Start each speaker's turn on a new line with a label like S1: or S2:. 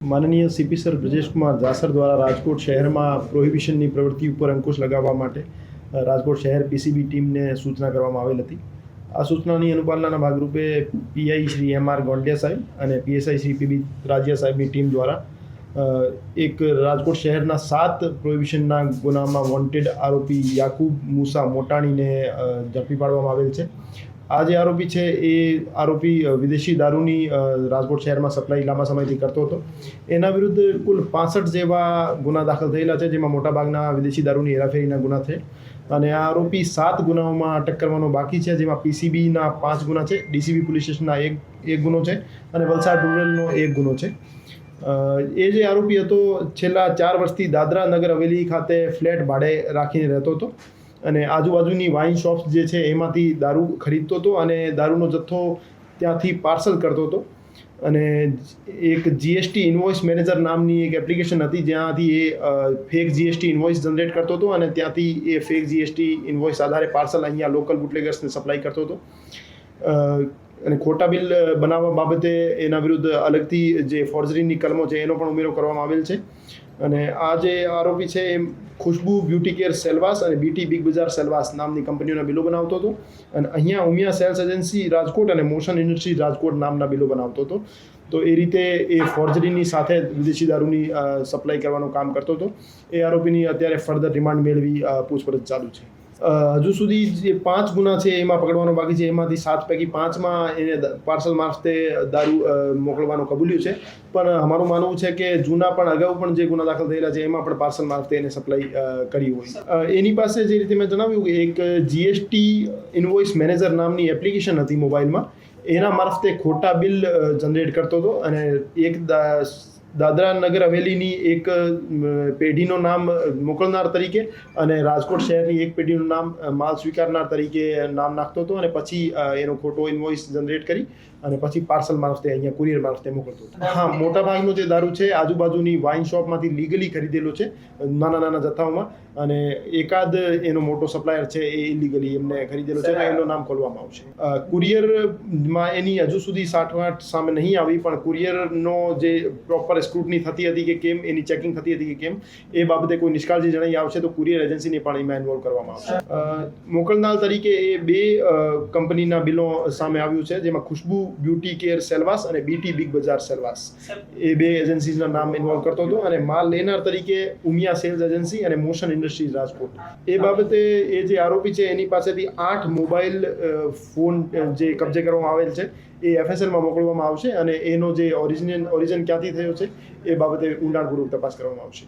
S1: માનનીય CP sir Brajesh Kumar જાસર દ્વારા રાજકોટ શહેરમાં પ્રોહિબિશનની પ્રવૃત્તિ ઉપર અંકુશ લગાવવા માટે રાજકોટ શહેર પીસીબી ટીમને સૂચના કરવામાં આવેલ હતી। આ સૂચનાની અનુપાલનાના ભાગરૂપે પીઆઈ શ્રી એમ.આર. ગોંડિયા સાહેબ અને પીએસઆઈ શ્રી પીબી રાજ્યા સાહેબની ટીમ દ્વારા એક રાજકોટ શહેરના 7 પ્રોહિબિશનના ગુનામાં વોન્ટેડ આરોપી યાકુબ મૂસા મોટાણીને ઝડપી પાડવામાં આવેલ છે। આ જે આરોપી છે એ આરોપી વિદેશી દારૂની રાજકોટ શહેરમાં સપ્લાય લાંબા સમયથી કરતો હતો। એના વિરુદ્ધ કુલ 65 જેવા ગુના દાખલ થયેલા છે, જેમાં મોટાભાગના વિદેશી દારૂની હેરાફેરીના ગુના છે અને આ આરોપી 7 ગુનાઓમાં અટક કરવાનો બાકી છે, જેમાં પીસીબીના 5 ગુના છે, ડીસીબી પોલીસ સ્ટેશનના એક ગુનો છે અને વલસાડ રૂરલનો 1 ગુનો છે। એ જે આરોપી હતો છેલ્લા 4 વર્ષથી દાદરા નગર હવેલી ખાતે ફ્લેટ ભાડે રાખીને રહેતો હતો અને આજુબાજુની વાઇન શોપ્સ જે છે એમાંથી દારૂ ખરીદતો હતો અને દારૂનો જથ્થો ત્યાંથી પાર્સલ કરતો હતો અને એક જીએસટી ઇન્વોઇસ મેનેજર નામની એક એપ્લિકેશન હતી, જ્યાંથી એ ફેક જીએસટી ઇન્વોઇસ જનરેટ કરતો હતો અને ત્યાંથી એ ફેક જીએસટી ઇન્વોઇસ આધારે પાર્સલ અહીંયા લોકલ બુટલેગર્સને સપ્લાય કરતો હતો અને ખોટા બિલ બનાવવા બાબતે એના વિરુદ્ધ અલગથી જે ફોર્જરીની કલમો છે એનો પણ ઉમેરો કરવામાં આવેલ છે। અને આ જે આરોપી છે એ ખુશ્બુ બ્યુટી કેર સેલવાસ અને બીટી બિગ બજાર સેલવાસ નામની કંપનીઓના બિલો બનાવતો હતો અને અહીંયા ઉમિયા સેલ્સ એજન્સી રાજકોટ અને મોશન ઇન્ડસ્ટ્રી રાજકોટ નામના બિલો બનાવતો હતો। તો એ રીતે એ ફોર્જરીની સાથે વિદેશી દારૂની સપ્લાય કરવાનું કામ કરતો હતો। એ આરોપીની અત્યારે ફર્ધર રિમાન્ડ મેળવી પૂછપરછ ચાલુ છે। હજુ સુધી જે 5 ગુના છે એમાં પકડવાનો બાકી છે, એમાંથી 7 પૈકી 5માં એને પાર્સલ મારફતે દારૂ મોકલવાનું કબૂલ્યું છે, પણ અમારું માનવું છે કે જૂના પણ અગાઉ પણ જે ગુના દાખલ થયેલા છે એમાં પણ પાર્સલ મારફતે એને સપ્લાય કરી હોય। એની પાસે જે રીતે મેં જણાવ્યું કે એક જીએસટી ઇન્વોઇસ મેનેજર નામની એપ્લિકેશન હતી મોબાઈલમાં, એના મારફતે ખોટા બિલ જનરેટ કરતો હતો અને એક દાદરા નગર હવેલીની એક પેઢીનું નામ મોકલનાર તરીકે અને રાજકોટ શહેરની એક પેઢીનું નામ માલ સ્વીકારનાર તરીકે નામ નાખતો હતો અને પછી એનો ખોટો ઇન્વોઇસ જનરેટ કરી અને પછી પાર્સલ મારફતે અહીંયા કુરિયર મારફતે મોકલતો હતો। હા, મોટાભાગનો જે દારૂ છે આજુબાજુની વાઇન શોપમાંથી લીગલી ખરીદેલો છે નાના નાના જથ્થાઓમાં અને એકાદ એનો મોટો સપ્લાયર છે એ ઇલીગલી એમને ખરીદેલો છે, એનું નામ ખોલવામાં આવશે। કુરિયરમાં એની હજુ સુધી સાઠગાંઠ સામે નહીં આવી, પણ કુરિયરનો જે પ્રોપર સ્ક્રુટની થતી હતી કે કેમ, એની ચેકિંગ થતી હતી કે કેમ, એ બાબતે કોઈ નિષ્કાળજી જણાઈ આવશે તો કુરિયર એજન્સીને પણ એમાં ઇન્વોલ્વ કરવામાં આવશે। મોકલનાર તરીકે એ 2 કંપનીના બિલો સામે આવ્યું છે, જેમાં ખુશ્બુ બ્યુટી કેર સેલવાસ અને બીટી બિગ બજાર સેલવાસ, એ 2 એજન્સીના નામ ઇન્વોલ્વ કરતો હતો અને માલ લેનાર તરીકે ઉમિયા સેલ્સ એજન્સી અને મોશન ઇન્ડસ્ટ્રીઝ રાજકોટ। એ બાબતે એ જે આરોપી છે એની પાસેથી 8 મોબાઈલ ફોન જે કબજે કરવામાં આવેલ છે એ એફએસએલમાં મોકલવામાં આવશે અને એનો જે ઓરિજિન ક્યાંથી થયો છે એ બાબતે ઊંડાણપૂર્વક તપાસ કરવામાં આવશે।